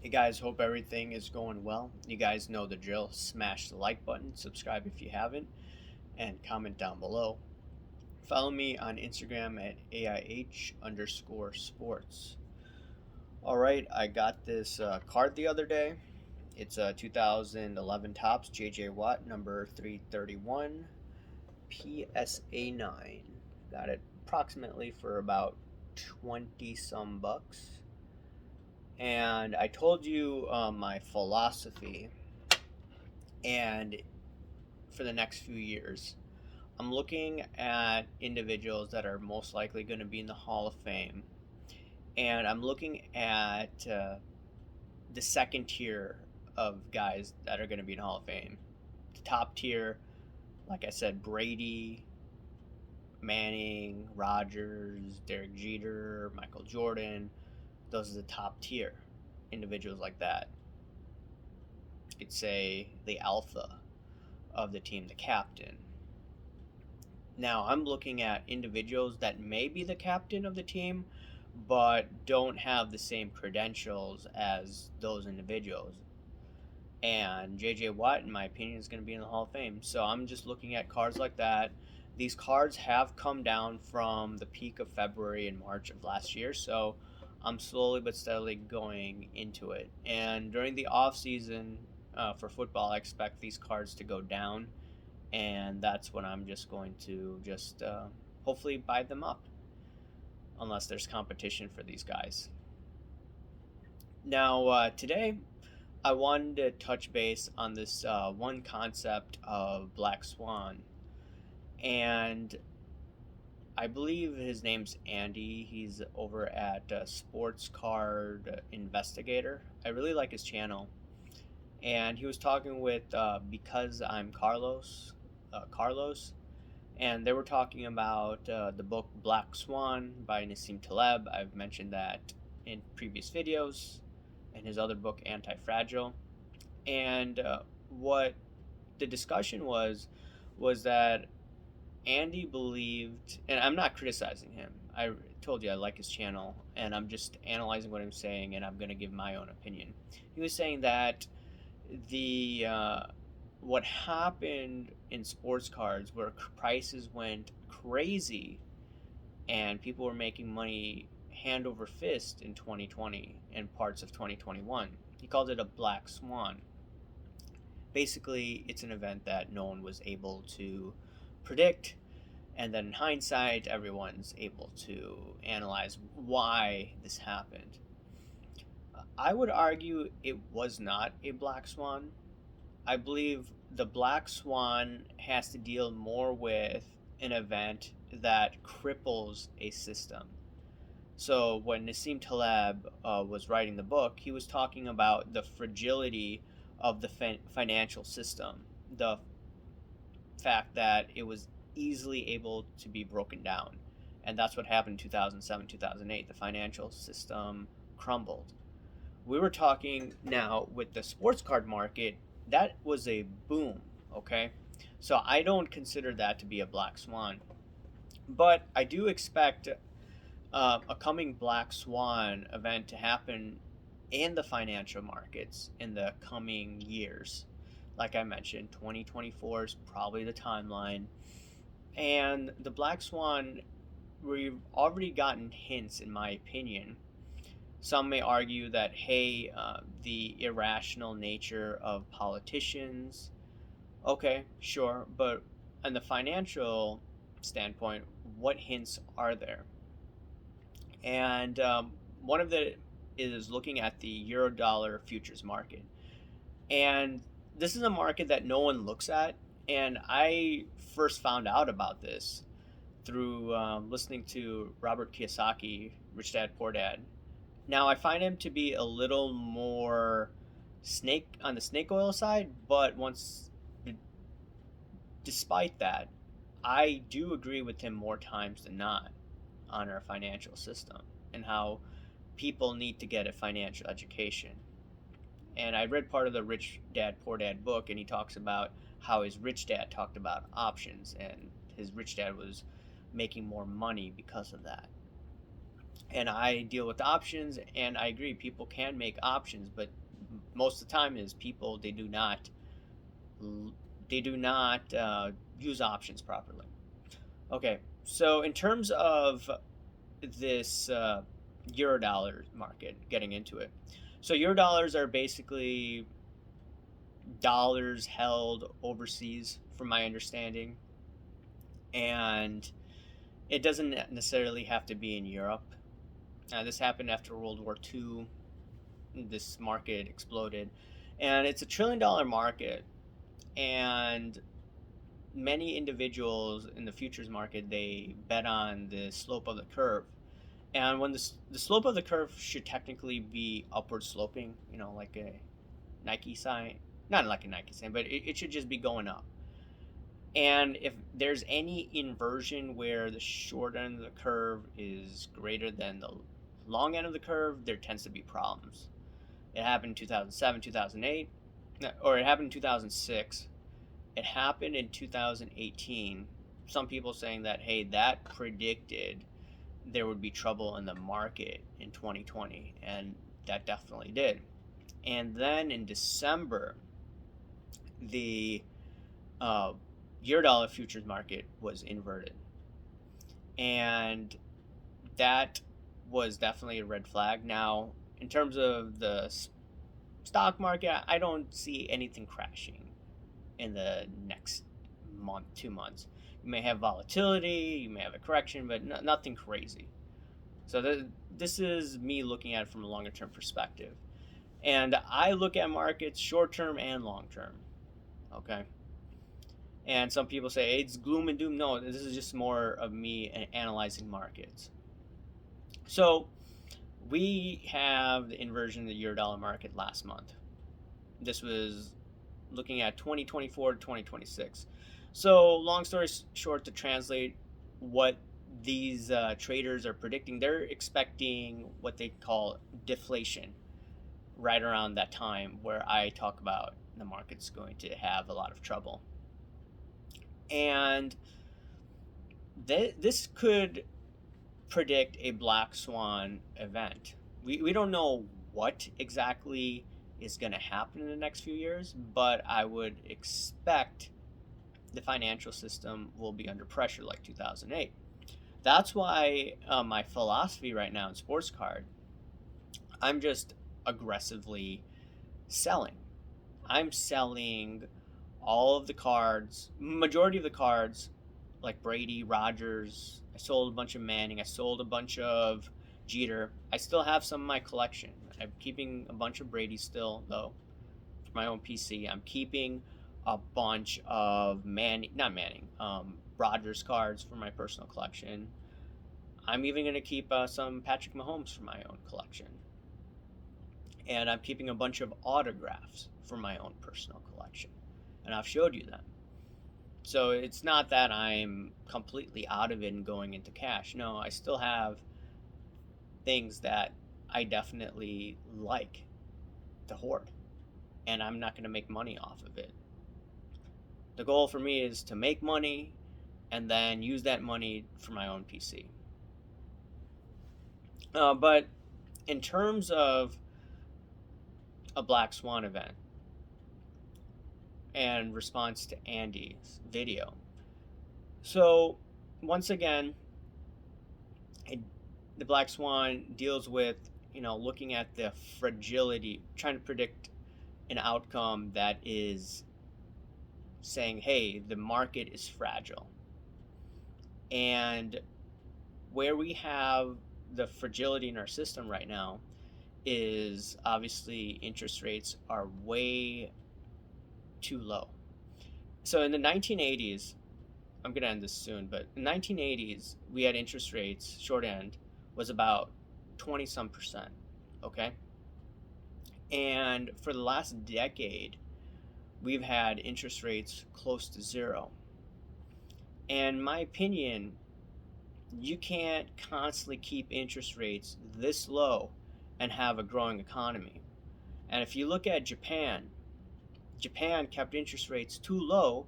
Hey guys, hope everything is going well. You guys know the drill. Smash the like button, subscribe if you haven't, and comment down below. Follow me on Instagram at AIH_sports. All right, I got this card the other day. It's a 2011 Topps JJ Watt number 331 PSA 9. Got it approximately for about 20 some bucks. And I told you my philosophy, and for the next few years, I'm looking at individuals that are most likely going to be in the Hall of Fame, and I'm looking at the second tier of guys that are going to be in the Hall of Fame. The top tier, like I said, Brady, Manning, Rodgers, Derek Jeter, Michael Jordan. Those are the top tier individuals like that. You could say the alpha of the team, the captain. Now I'm looking at individuals that may be the captain of the team, but don't have the same credentials as those individuals. And JJ Watt, in my opinion, is going to be in the Hall of Fame. So I'm just looking at cards like that. These cards have come down from the peak of February and March of last year, so I'm slowly but steadily going into it. And during the off season for football, I expect these cards to go down, and that's when I'm just going to just hopefully buy them up, unless there's competition for these guys. Now, today I wanted to touch base on this one concept of Black Swan, and I believe his name's Andy. He's over at Sports Card Investigator. I really like his channel, and he was talking with Because I'm Carlos, and they were talking about the book Black Swan by Nassim Taleb. I've mentioned that in previous videos, and his other book Anti-Fragile. And what the discussion was that Andy believed, and I'm not criticizing him. I told you I like his channel, and I'm just analyzing what I'm saying, and I'm going to give my own opinion. He was saying that the what happened in sports cards, where prices went crazy and people were making money hand over fist in 2020 and parts of 2021. He called it a black swan. Basically, it's an event that no one was able to predict, and then in hindsight, everyone's able to analyze why this happened. I would argue it was not a black swan. I believe the black swan has to deal more with an event that cripples a system. So when Nassim Taleb was writing the book, he was talking about the fragility of the financial system, the fact that it was easily able to be broken down. And that's what happened in 2007, 2008. The financial system crumbled. We were talking now with the sports card market, that was a boom, okay? So I don't consider that to be a black swan. But I do expect a coming black swan event to happen in the financial markets in the coming years. Like I mentioned, 2024 is probably the timeline. And the black swan, we've already gotten hints, in my opinion. Some may argue that, hey, the irrational nature of politicians. Okay, sure, but on the financial standpoint, what hints are there? And one of the is looking at the euro dollar futures market. And this is a market that no one looks at. And I first found out about this through listening to Robert Kiyosaki, Rich Dad Poor Dad. Now I find him to be a little more snake on the snake oil side, but despite that, I do agree with him more times than not on our financial system and how people need to get a financial education. And I read part of the Rich Dad Poor Dad book, and he talks about how his rich dad talked about options, and his rich dad was making more money because of that. and I deal with options, and I agree people can make options, but most of the time is people they do not use options properly. Okay, so in terms of this Eurodollar market, getting into it, so Eurodollars are basically dollars held overseas, from my understanding, and it doesn't necessarily have to be in Europe. This happened after World War II. This market exploded, and it's $1 trillion market. And many individuals in the futures market, they bet on the slope of the curve. And when the slope of the curve should technically be upward sloping, like a Nike sign, not like a Nike sign, but it should just be going up. And if there's any inversion where the short end of the curve is greater than the long end of the curve, there tends to be problems. It happened in 2007, 2008, or it happened in 2006. It happened in 2018. Some people saying that, hey, that predicted there would be trouble in the market in 2020, and that definitely did. And then in December, the uh, Eurodollar futures market was inverted, and that was definitely a red flag. Now, in terms of the stock market, I don't see anything crashing in the next month, 2 months. You may have volatility, you may have a correction, but nothing crazy. So this is me looking at it from a longer term perspective. And I look at markets short term and long term. Okay. And some people say, hey, it's gloom and doom. No, this is just more of me analyzing markets. So we have the inversion of the Eurodollar market last month. This was looking at 2024 to 2026. So long story short, to translate what these traders are predicting, they're expecting what they call deflation right around that time where I talk about the market's going to have a lot of trouble. And this could predict a black swan event. We don't know what exactly is going to happen in the next few years, but I would expect the financial system will be under pressure like 2008. That's why my philosophy right now in sports card, I'm just aggressively selling. I'm selling all of the cards, majority of the cards, like Brady, Rogers. I sold a bunch of Manning. I sold a bunch of Jeter. I still have some in my collection. I'm keeping a bunch of Brady still, though, for my own PC. I'm keeping a bunch of Rogers cards for my personal collection. I'm even going to keep some Patrick Mahomes for my own collection. And I'm keeping a bunch of autographs for my own personal collection. And I've showed you them. So it's not that I'm completely out of it and going into cash. No, I still have things that I definitely like to hoard. And I'm not going to make money off of it. The goal for me is to make money and then use that money for my own PC. But in terms of a Black Swan event and response to Andy's video, so once again, the Black Swan deals with looking at the fragility, trying to predict an outcome that is saying, hey, the market is fragile. And where we have the fragility in our system right now is obviously interest rates are way too low. So in the 1980s, I'm going to end this soon, but in the 1980s, we had interest rates, short end, was about 20 some percent. Okay. And for the last decade, we've had interest rates close to zero. And in my opinion, you can't constantly keep interest rates this low and have a growing economy. And if you look at Japan kept interest rates too low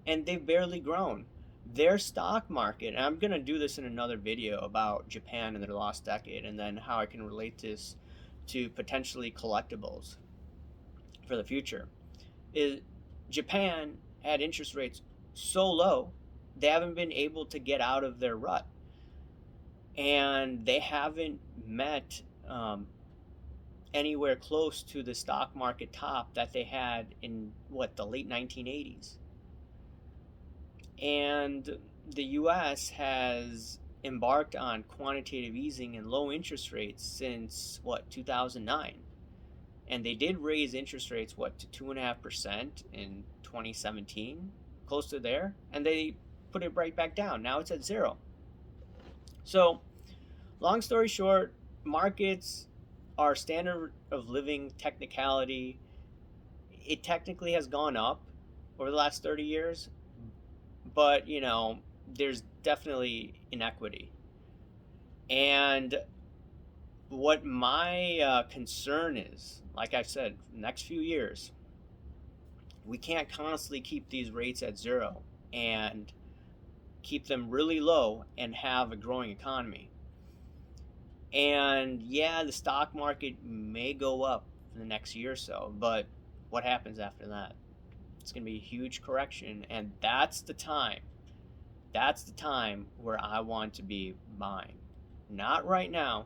and they've barely grown. their stock market, and I'm going to do this in another video about Japan and their lost decade, and then how I can relate this to potentially collectibles for the future, is Japan had interest rates so low, they haven't been able to get out of their rut. And they haven't met anywhere close to the stock market top that they had in the late 1980s. And the US has embarked on quantitative easing and low interest rates since 2009. And they did raise interest rates to 2.5% in 2017, close to there, and they put it right back down. Now it's at zero. So, long story short, markets are standard of living technicality. It technically has gone up over the last 30 years, but there's definitely inequity. And what my concern is, like I said, next few years, we can't constantly keep these rates at zero and keep them really low and have a growing economy. And yeah, the stock market may go up in the next year or so, but what happens after that? It's going to be a huge correction, and that's the time. That's the time where I want to be buying. Not right now.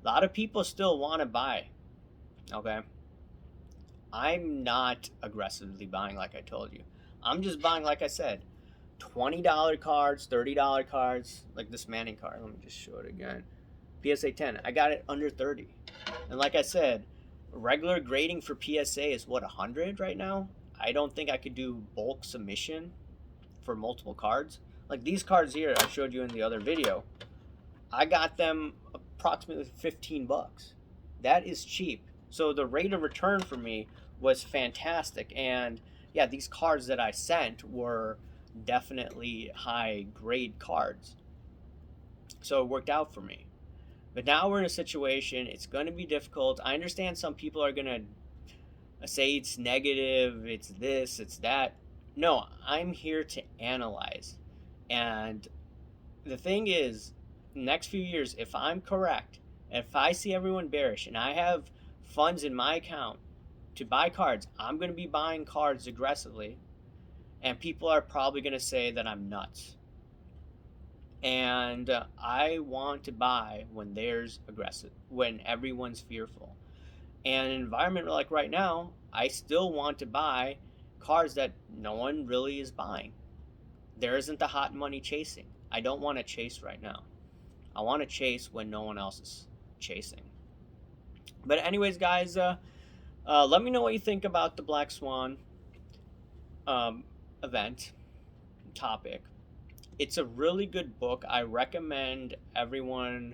A lot of people still want to buy. Okay? I'm not aggressively buying like I told you. I'm just buying, like I said, $20 cards, $30 cards, like this Manning card. Let me just show it again. PSA 10. I got it under 30. And like I said, regular grading for PSA is 100 right now. I don't think I could do bulk submission for multiple cards. Like these cards here I showed you in the other video. I got them approximately 15 bucks. That is cheap. So the rate of return for me was fantastic. And yeah, these cards that I sent were definitely high grade cards. So it worked out for me. But now we're in a situation, it's going to be difficult. I understand some people are going to say it's negative, it's this, it's that. No, I'm here to analyze. And the thing is, next few years, if I'm correct, if I see everyone bearish and I have funds in my account to buy cards, I'm going to be buying cards aggressively. And people are probably going to say that I'm nuts. And I want to buy when there's aggressive, when everyone's fearful. And in an environment like right now, I still want to buy cards that no one really is buying. There isn't the hot money chasing. I don't want to chase right now. I want to chase when no one else is chasing. But anyways, guys, let me know what you think about the Black Swan event topic. It's a really good book. I recommend everyone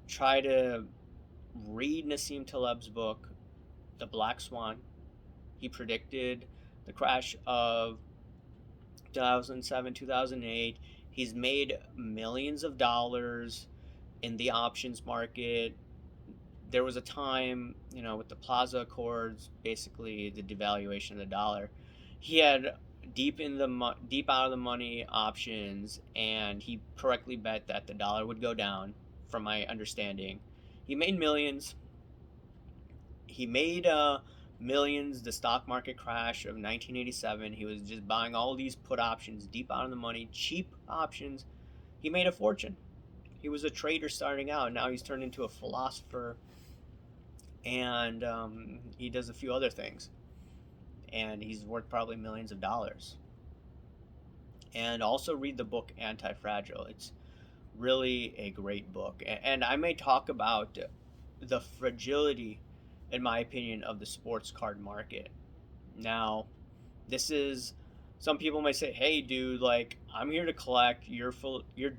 try to read Nassim Taleb's book, The Black Swan. He predicted the crash of 2007, 2008. He's made millions of dollars in the options market. There was a time, with the Plaza Accords, basically the devaluation of the dollar, he had deep out of the money options, and he correctly bet that the dollar would go down. From my understanding, he made millions. He made millions. The stock market crash of 1987, he was just buying all these put options, deep out of the money, cheap options. He made a fortune. He was a trader starting out. Now he's turned into a philosopher, and he does a few other things. And he's worth probably millions of dollars. And also read the book Anti-Fragile. It's really a great book. And I may talk about the fragility, in my opinion, of the sports card market. Now, this is, some people might say, hey dude, like, I'm here to collect, you're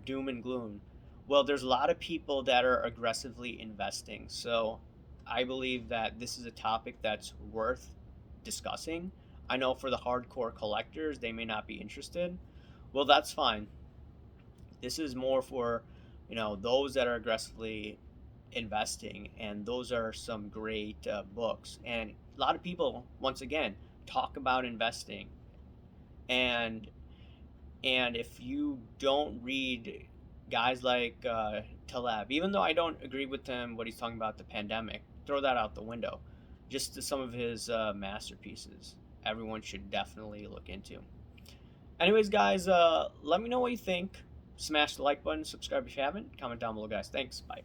doom and gloom. Well, there's a lot of people that are aggressively investing. So I believe that this is a topic that's worth discussing. I know for the hardcore collectors, they may not be interested. Well, that's fine. This is more for, those that are aggressively investing, and those are some great books. And a lot of people, once again, talk about investing, and And if you don't read guys like Taleb, even though I don't agree with him what he's talking about the pandemic, throw that out the window. Just some of his masterpieces, everyone should definitely look into. Anyways, guys, let me know what you think. Smash the like button, subscribe if you haven't. Comment down below, guys. Thanks. Bye.